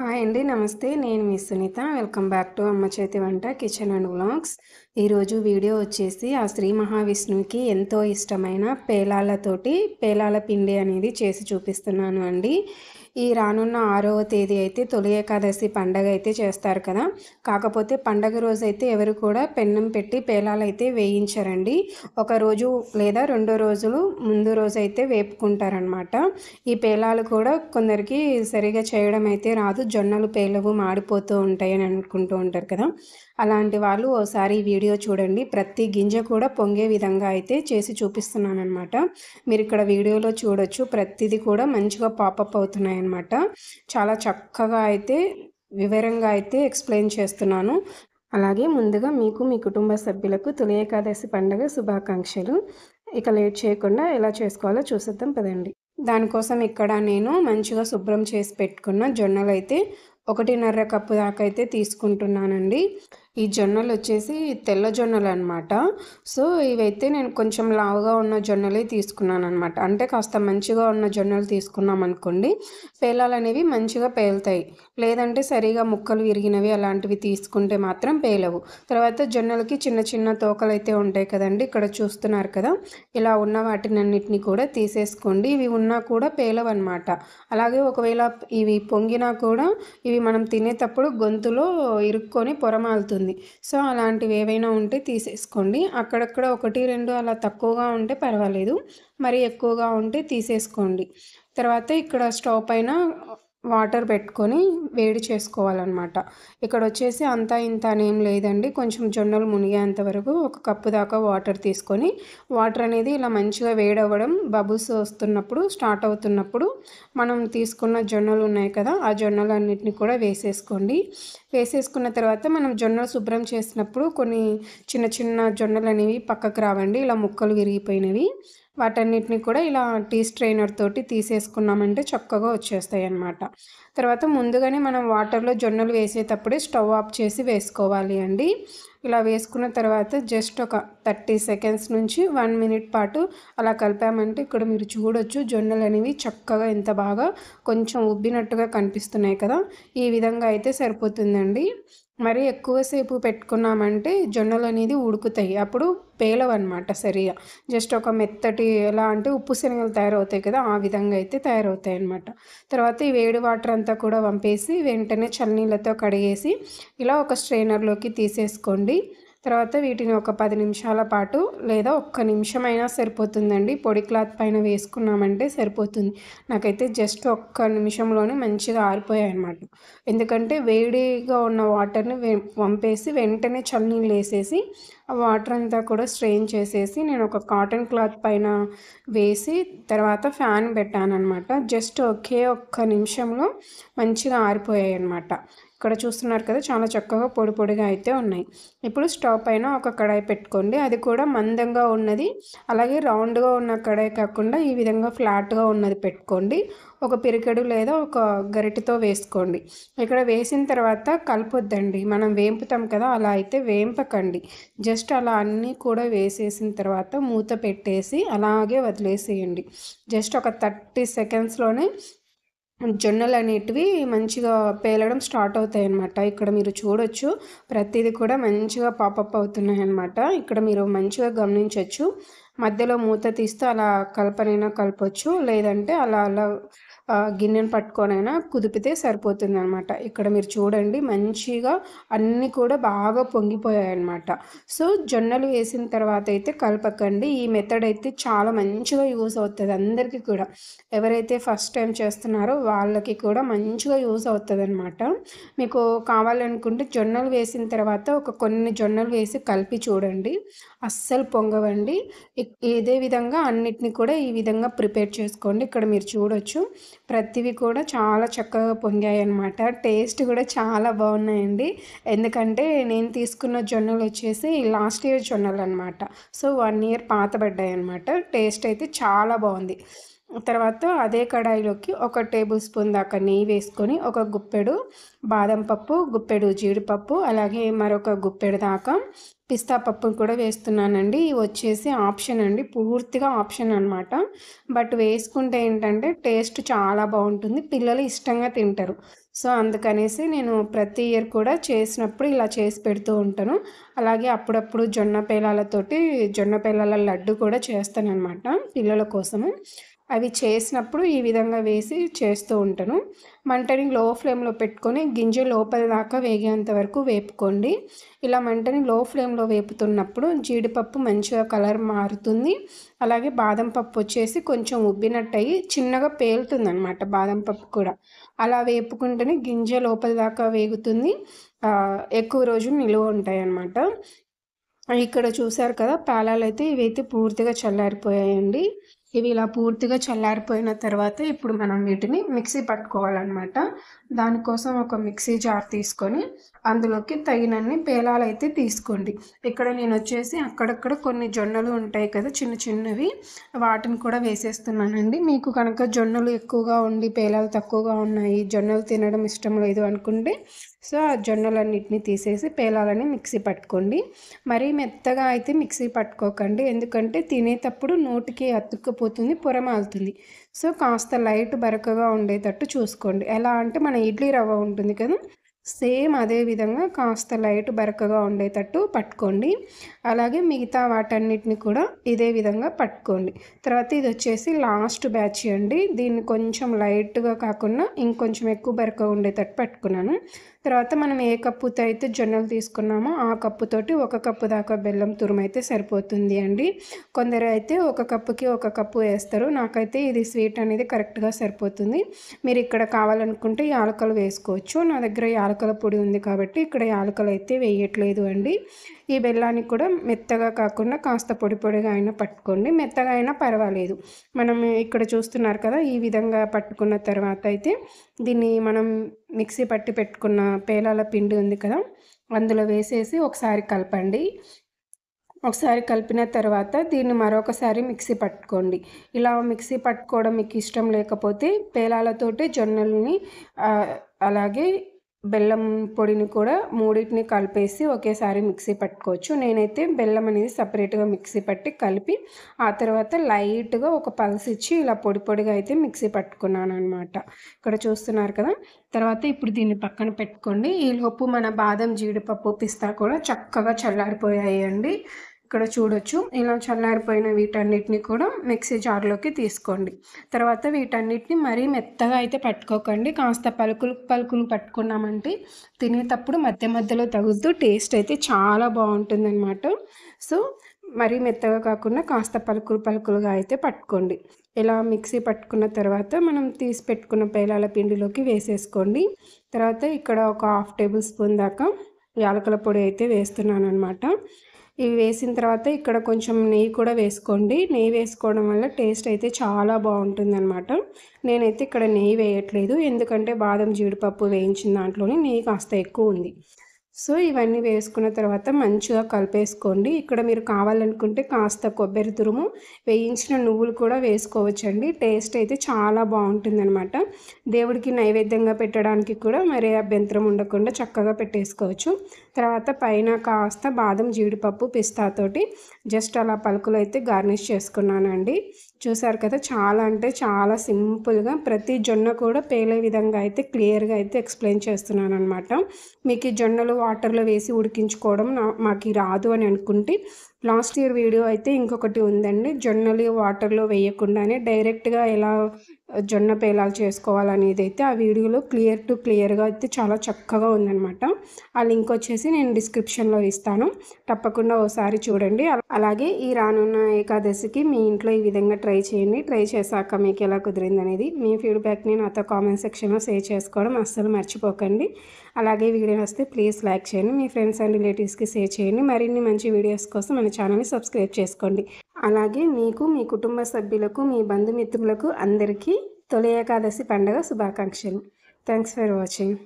Hi అండి. నమస్తే. నేను మీ సునీత. వెల్కమ్ బ్యాక్ టు అమ్మ చేతి వంట కిచెన్ అండ్ వ్లాగ్స్. ఈరోజు వీడియో వచ్చేసి ఆ శ్రీ మహావిష్ణువుకి ఎంతో ఇష్టమైన పేలాల పిండి అనేది చేసి చూపిస్తున్నాను అండి. ఈ రానున్న 6వ తేదీ అయితే తొలి ఏకాదశి పండగ అయితే చేస్తారు కదా. కాకపోతే పండగ రోజైతే ఎవరు కూడా పెన్నం పెట్టి పేలాలైతే వేయించరండి. ఒక రోజు లేదా 2 రోజులు ముందు రోజైతే వేపుకుంటారనమాట. ఈ పేలాలు కూడా కొందరికి సరిగా చేయడం అయితే రాదు. జొన్నలు పేలవు మాడిపోతూ ఉంటాయని అనుకుంటూ ఉంటారు కదా. అలాంటి వాళ్ళు ఓసారి ఈ వీడియో చూడండి. ప్రతి గింజ కూడా పొంగే విధంగా అయితే చేసి చూపిస్తున్నాను అనమాట. మీరు ఇక్కడ వీడియోలో చూడొచ్చు, ప్రతిదీ కూడా మంచిగా పాపప్ అవుతున్నాయన్నమాట. చాలా చక్కగా అయితే వివరంగా అయితే ఎక్స్ప్లెయిన్ చేస్తున్నాను. అలాగే ముందుగా మీకు మీ కుటుంబ సభ్యులకు తొలి ఏకాదశి పండుగ శుభాకాంక్షలు. ఇక లేట్ చేయకుండా ఎలా చేసుకోవాలో చూసేద్దాం పదండి. దానికోసం ఇక్కడ నేను మంచిగా శుభ్రం చేసి పెట్టుకున్న జొన్నలైతే 1.5 కప్పు దాకా అయితే తీసుకుంటున్నానండి. ఈ జొన్నలు వచ్చేసి తెల్ల జొన్నలు అనమాట. సో ఇవైతే నేను కొంచెం లావుగా ఉన్న జొన్నలే తీసుకున్నాను అనమాట. అంటే కాస్త మంచిగా ఉన్న జొన్నలు తీసుకున్నాం అనుకోండి, పేలాలు అనేవి మంచిగా పేలుతాయి. లేదంటే సరిగా ముక్కలు విరిగినవి అలాంటివి తీసుకుంటే మాత్రం పేలవు. తర్వాత జొన్నలకి చిన్న చిన్న తోకలు అయితే ఉంటాయి కదండి, ఇక్కడ చూస్తున్నారు కదా. ఇలా ఉన్న వాటినన్నిటిని కూడా తీసేసుకోండి. ఇవి ఉన్నా కూడా పేలవు అనమాట. అలాగే ఒకవేళ ఇవి పొంగినా కూడా ఇవి మనం తినేటప్పుడు గొంతులో ఇరుక్కొని పొరమాలుతుంది. సో అలాంటివి ఏవైనా ఉంటే తీసేసుకోండి. అక్కడక్కడ 1, 2 అలా తక్కువగా ఉంటే పర్వాలేదు, మరి ఎక్కువగా ఉంటే తీసేసుకోండి. తర్వాత ఇక్కడ స్టవ్ పైన వాటర్ పెట్టుకొని వేడి చేసుకోవాలన్నమాట. ఇక్కడ వచ్చేసి అంతా ఇంత అనేం లేదండి. కొంచెం జొన్నలు మునిగేంత వరకు 1 కప్పు దాకా వాటర్ తీసుకొని, వాటర్ అనేది ఇలా మంచిగా వేడవ్వడం బబుల్స్ వస్తున్నప్పుడు, స్టార్ట్ అవుతున్నప్పుడు మనం తీసుకున్న జొన్నలు ఉన్నాయి కదా, ఆ జొన్నలన్నిటిని కూడా వేసేసుకోండి. వేసేసుకున్న తర్వాత మనం జొన్నలు శుభ్రం చేసినప్పుడు కొన్ని చిన్న చిన్న జొన్నలు అనేవి పక్కకు రావండి, ఇలా ముక్కలు విరిగిపోయినవి. వాటన్నిటిని కూడా ఇలా టీ స్ట్రైనర్ తోటి తీసేసుకున్నామంటే చక్కగా వచ్చేస్తాయి అన్నమాట. తర్వాత ముందుగానే మనం వాటర్లో జొన్నలు వేసేటప్పుడే స్టవ్ ఆఫ్ చేసి వేసుకోవాలి అండి. ఇలా వేసుకున్న తర్వాత జస్ట్ ఒక 30 సెకండ్స్ నుంచి 1 మినిట్ పాటు అలా కలిపామంటే ఇక్కడ మీరు చూడొచ్చు జొన్నలు అనేవి చక్కగా ఎంత బాగా కొంచెం ఉబ్బినట్టుగా కనిపిస్తున్నాయి కదా. ఈ విధంగా అయితే సరిపోతుందండి. మరి ఎక్కువసేపు పెట్టుకున్నామంటే జొన్నలు అనేది ఉడుకుతాయి, అప్పుడు పేలవన్నమాట సరిగా. జస్ట్ ఒక మెత్తటి ఎలా అంటే ఉప్పు శనగలు తయారవుతాయి కదా, ఆ విధంగా అయితే తయారవుతాయి అన్నమాట. తర్వాత ఈ వేడి వాటర్ అంతా కూడా వంపేసి వెంటనే చల్లనీళ్ళతో కడిగేసి ఇలా ఒక స్ట్రైనర్లోకి తీసేసుకోండి. తర్వాత వీటిని ఒక 10 నిమిషాల పాటు లేదా ఒక్క నిమిషమైనా సరిపోతుందండి. పొడి క్లాత్ పైన వేసుకున్నామంటే సరిపోతుంది. నాకైతే జస్ట్ ఒక్క నిమిషంలోనే మంచిగా ఆరిపోయాయి అన్నమాట. ఎందుకంటే వేడిగా ఉన్న వాటర్ని వంపేసి వెంటనే చల్లనీళ్ళు వేసేసి ఆ వాటర్ అంతా కూడా స్ట్రెయిన్ చేసేసి నేను ఒక కాటన్ క్లాత్ పైన వేసి తర్వాత ఫ్యాన్ పెట్టాను అనమాట. జస్ట్ ఒక్క నిమిషంలో మంచిగా ఆరిపోయాయి అన్నమాట. ఇక్కడ చూస్తున్నారు కదా, చాలా చక్కగా పొడి పొడిగా అయితే ఉన్నాయి. ఇప్పుడు స్టవ్ పైన ఒక కడాయి పెట్టుకోండి. అది కూడా మందంగా ఉన్నది, అలాగే రౌండ్గా ఉన్న కడాయి కాకుండా ఈ విధంగా ఫ్లాట్గా ఉన్నది పెట్టుకోండి. ఒక పిరికెడు లేదా ఒక గరిటెతో వేసుకోండి. ఇక్కడ వేసిన తర్వాత కలపొద్దండి, మనం వేంపుతాం కదా అలా అయితే వేంపకండి. జస్ట్ అలా అన్నీ కూడా వేసేసిన తర్వాత మూత పెట్టేసి అలాగే వదిలేసేయండి. జస్ట్ ఒక 30 సెకండ్స్లోనే జొన్నలు అనేటివి మంచిగా పేలడం స్టార్ట్ అవుతాయి అన్నమాట. ఇక్కడ మీరు చూడొచ్చు ప్రతిదీ కూడా మంచిగా పాపప్ అవుతున్నాయి అన్నమాట. ఇక్కడ మీరు మంచిగా గమనించవచ్చు. మధ్యలో మూత తీస్తూ అలా కలపనైనా కలపొచ్చు, లేదంటే అలా అలా గిన్నెను పట్టుకొనైనా కుదిపితే సరిపోతుంది అనమాట. ఇక్కడ మీరు చూడండి మంచిగా అన్నీ కూడా బాగా పొంగిపోయాయి అన్నమాట. సో జొన్నలు వేసిన తర్వాత అయితే కలపకండి. ఈ మెథడ్ అయితే చాలా మంచిగా యూస్ అవుతుంది అందరికీ కూడా. ఎవరైతే ఫస్ట్ టైం చేస్తున్నారో వాళ్ళకి కూడా మంచిగా యూస్ అవుతుంది అనమాట. మీకు కావాలనుకుంటే జొన్నలు వేసిన తర్వాత కొన్ని జొన్నలు వేసి కలిపి చూడండి, అస్సలు పొంగవండి. ఇదే విధంగా అన్నిటిని కూడా ఈ విధంగా ప్రిపేర్ చేసుకోండి. ఇక్కడ మీరు చూడొచ్చు ప్రతివి కూడా చాలా చక్కగా పొంగాయి అన్నమాట. టేస్ట్ కూడా చాలా బాగున్నాయండి. ఎందుకంటే నేను తీసుకున్న జొన్నలు వచ్చేసి లాస్ట్ ఇయర్ జొన్నలు అనమాట. సో 1 ఇయర్ పాతబడ్డాయి అన్నమాట. టేస్ట్ అయితే చాలా బాగుంది. తర్వాత అదే కడాయిలోకి 1 టేబుల్ స్పూన్ దాకా నెయ్యి వేసుకొని ఒక గుప్పెడు బాదం పప్పు, గుప్పెడు జీడిపప్పు, అలాగే మరొక గుప్పెడు దాకా పిస్తా పప్పును కూడా వేస్తున్నానండి. ఇవి వచ్చేసి ఆప్షన్ అండి, పూర్తిగా ఆప్షన్ అనమాట. బట్ వేసుకుంటే ఏంటంటే టేస్ట్ చాలా బాగుంటుంది, పిల్లలు ఇష్టంగా తింటారు. సో అందుకనేసి నేను ప్రతి ఇయర్ కూడా చేసినప్పుడు ఇలా చేసి పెడుతూ ఉంటాను. అలాగే అప్పుడప్పుడు జొన్న పేలాల లడ్డు కూడా చేస్తానన్నమాట పిల్లల కోసము. అవి చేసినప్పుడు ఈ విధంగా వేసి చేస్తూ ఉంటాను. మంటని లో ఫ్లేమ్లో పెట్టుకొని గింజ లోపల దాకా వేగేంత వరకు వేపుకోండి. ఇలా మంటని లో ఫ్లేమ్లో వేపుతున్నప్పుడు జీడిపప్పు మంచిగా కలర్ మారుతుంది. అలాగే బాదం పప్పు వచ్చేసి కొంచెం ఉబ్బినట్టు అయ్యి చిన్నగా పేలుతుందనమాట బాదం పప్పు కూడా. అలా వేపుకుంటేనే గింజ లోపల దాకా వేగుతుంది. ఎక్కువ రోజులు నిలువ ఉంటాయి అన్నమాట. ఇక్కడ చూసారు కదా, పేలాలైతే ఇవైతే పూర్తిగా చల్లారిపోయాయండి. ఇవి ఇలా పూర్తిగా చల్లారిపోయిన తర్వాత ఇప్పుడు మనం వీటిని మిక్సీ పట్టుకోవాలన్నమాట. దానికోసం ఒక మిక్సీ జార్ తీసుకొని అందులోకి తగినన్ని పేలాలైతే తీసుకోండి. ఇక్కడ నేను వచ్చేసి అక్కడక్కడ కొన్ని జొన్నలు ఉంటాయి కదా చిన్న చిన్నవి, వాటిని కూడా వేసేస్తున్నానండి. మీకు కనుక జొన్నలు ఎక్కువగా ఉండి పేలాలు తక్కువగా ఉన్నాయి, జొన్నలు తినడం ఇష్టం లేదు అనుకుంటే సో ఆ జొన్నలన్నిటిని తీసేసి పేలాలని మిక్సీ పట్టుకోండి. మరీ మెత్తగా అయితే మిక్సీ పట్టుకోకండి, ఎందుకంటే తినేటప్పుడు నోటికి అతుక్కుపోతుంది, పొరమాలుతుంది. సో కాస్త లైట్ బరకగా ఉండేటట్టు చూసుకోండి. ఎలా అంటే మన ఇడ్లీ రవ్వ ఉంటుంది కదా, సేమ్ అదే విధంగా కాస్త లైట్ బరకగా ఉండేటట్టు పట్టుకోండి. అలాగే మిగతా వాటన్నిటిని కూడా ఇదే విధంగా పట్టుకోండి. తర్వాత ఇది వచ్చేసి లాస్ట్ బ్యాచ్ అండి. దీన్ని కొంచెం లైట్గా కాకుండా ఇంకొంచెం ఎక్కువ బరకగా ఉండేటట్టు పట్టుకున్నాను. తర్వాత మనం ఏ కప్పుతో అయితే జొన్నలు తీసుకున్నామో ఆ కప్పుతోటి 1 కప్పు దాకా బెల్లం తురుము అయితే సరిపోతుంది అండి. కొందరు అయితే 1 కప్పుకి 1 కప్పు వేస్తారు. నాకైతే ఇది స్వీట్ అనేది కరెక్ట్గా సరిపోతుంది. మీరు ఇక్కడ కావాలనుకుంటే యాలకులు వేసుకోవచ్చు. నా దగ్గర యాలకుల పొడి ఉంది కాబట్టి ఇక్కడ యాలకులు అయితే వేయట్లేదు అండి. ఈ బెల్లాన్ని కూడా మెత్తగా కాకుండా కాస్త పొడి పొడిగా అయినా పట్టుకోండి, మెత్తగా అయినా పర్వాలేదు. మనం ఇక్కడ చూస్తున్నారు కదా, ఈ విధంగా పట్టుకున్న తర్వాత అయితే దీన్ని మనం మిక్సీ పట్టి పెట్టుకున్న పేలాల పిండి ఉంది కదా, అందులో వేసేసి ఒకసారి కలపండి. ఒకసారి కలిపిన తర్వాత దీన్ని మరొకసారి మిక్సీ పట్టుకోండి. ఇలా మిక్సీ పట్టుకోవడం మీకు ఇష్టం లేకపోతే పేలాలతోటి జొన్నల్ని అలాగే బెల్లం పొడిని కూడా మూడింటిని కలిపేసి ఒకేసారి మిక్సీ పట్టుకోవచ్చు. నేనైతే బెల్లం అనేది సపరేట్గా మిక్సీ పట్టి కలిపి ఆ తర్వాత లైట్గా ఒక పల్స్ ఇచ్చి ఇలా పొడి పొడిగా అయితే మిక్సీ పట్టుకున్నాను అనమాట. ఇక్కడ చూస్తున్నారు కదా. తర్వాత ఇప్పుడు దీన్ని పక్కన పెట్టుకోండి. ఈలోపు మన బాదం, జీడిపప్పు, పిస్తా కూడా చక్కగా చల్లారిపోయాయి అండి. ఇక్కడ చూడొచ్చు, ఇలా చల్లారిపోయిన వీటన్నిటిని కూడా మిక్సీ జార్లోకి తీసుకోండి. తర్వాత వీటన్నిటిని మరీ మెత్తగా అయితే పట్టుకోకండి, కాస్త పలుకులు పలుకులు పట్టుకున్నామంటే తినేటప్పుడు మధ్య మధ్యలో తగులుతూ టేస్ట్ అయితే చాలా బాగుంటుందన్నమాట. సో మరీ మెత్తగా కాకుండా కాస్త పలుకులు పలుకులుగా అయితే పట్టుకోండి. ఇలా మిక్సీ పట్టుకున్న తర్వాత మనం తీసి పెట్టుకున్న పేలాల పిండిలోకి వేసేసుకోండి. తర్వాత ఇక్కడ ఒక 1/2 టేబుల్ స్పూన్ దాకా యాలకుల పొడి అయితే వేస్తున్నాను అనమాట. ఇవి వేసిన తర్వాత ఇక్కడ కొంచెం నెయ్యి కూడా వేసుకోండి. నెయ్యి వేసుకోవడం వల్ల టేస్ట్ అయితే చాలా బాగుంటుందన్నమాట. నేనైతే ఇక్కడ నెయ్యి వేయట్లేదు, ఎందుకంటే బాదం, జీడిపప్పు వేయించిన దాంట్లోనే నెయ్యి కాస్త ఎక్కువ ఉంది. సో ఇవన్నీ వేసుకున్న తర్వాత మంచిగా కలిపేసుకోండి. ఇక్కడ మీరు కావాలనుకుంటే కాస్త కొబ్బరి తురుము, వేయించిన నువ్వులు కూడా వేసుకోవచ్చండి. టేస్ట్ అయితే చాలా బాగుంటుందన్నమాట. దేవుడికి నైవేద్యంగా పెట్టడానికి కూడా మరే అభ్యంతరం ఉండకుండా చక్కగా పెట్టేసుకోవచ్చు. తర్వాత పైన కాస్త బాదం, జీడిపప్పు, పిస్తాతోటి జస్ట్ అలా పలుకులు అయితే గార్నిష్ చేసుకున్నానండి. చూసారు కదా, చాలా అంటే చాలా సింపుల్గా ప్రతి జొన్న కూడా పేలే విధంగా అయితే క్లియర్గా అయితే ఎక్స్ప్లెయిన్ చేస్తున్నాను అనమాట. మీకు ఈ జొన్నలు వాటర్లో వేసి ఉడికించుకోవడం మాకు రాదు అని అనుకుంటే లాస్ట్ ఇయర్ వీడియో అయితే ఇంకొకటి ఉందండి. జొన్నలు వాటర్లో వేయకుండానే డైరెక్ట్గా ఎలా జొన్న పేలాలు చేసుకోవాలనేది అయితే ఆ వీడియోలో క్లియర్గా అయితే చాలా చక్కగా ఉందన్నమాట. ఆ లింక్ వచ్చేసి నేను డిస్క్రిప్షన్లో ఇస్తాను, తప్పకుండా ఒకసారి చూడండి. అలాగే ఈ రానున్న ఏకాదశికి మీ ఇంట్లో ఈ విధంగా ట్రై చేయండి. ట్రై చేశాక మీకు ఎలా కుదిరింది అనేది మీ ఫీడ్బ్యాక్ని నాతో కామెంట్ సెక్షన్లో షేర్ చేసుకోవడం అస్సలు మర్చిపోకండి. అలాగే వీడియో వస్తే ప్లీజ్ లైక్ చేయండి, మీ ఫ్రెండ్స్ అండ్ రిలేటివ్స్కి షేర్ చేయండి. మరిన్ని మంచి వీడియోస్ కోసం మన ఛానల్ని సబ్స్క్రైబ్ చేసుకోండి. అలాగే మీకు, మీ కుటుంబ సభ్యులకు, మీ బంధుమిత్రులకు అందరికీ తొలి ఏకాదశి పండుగ శుభాకాంక్షలు. Thanks for watching.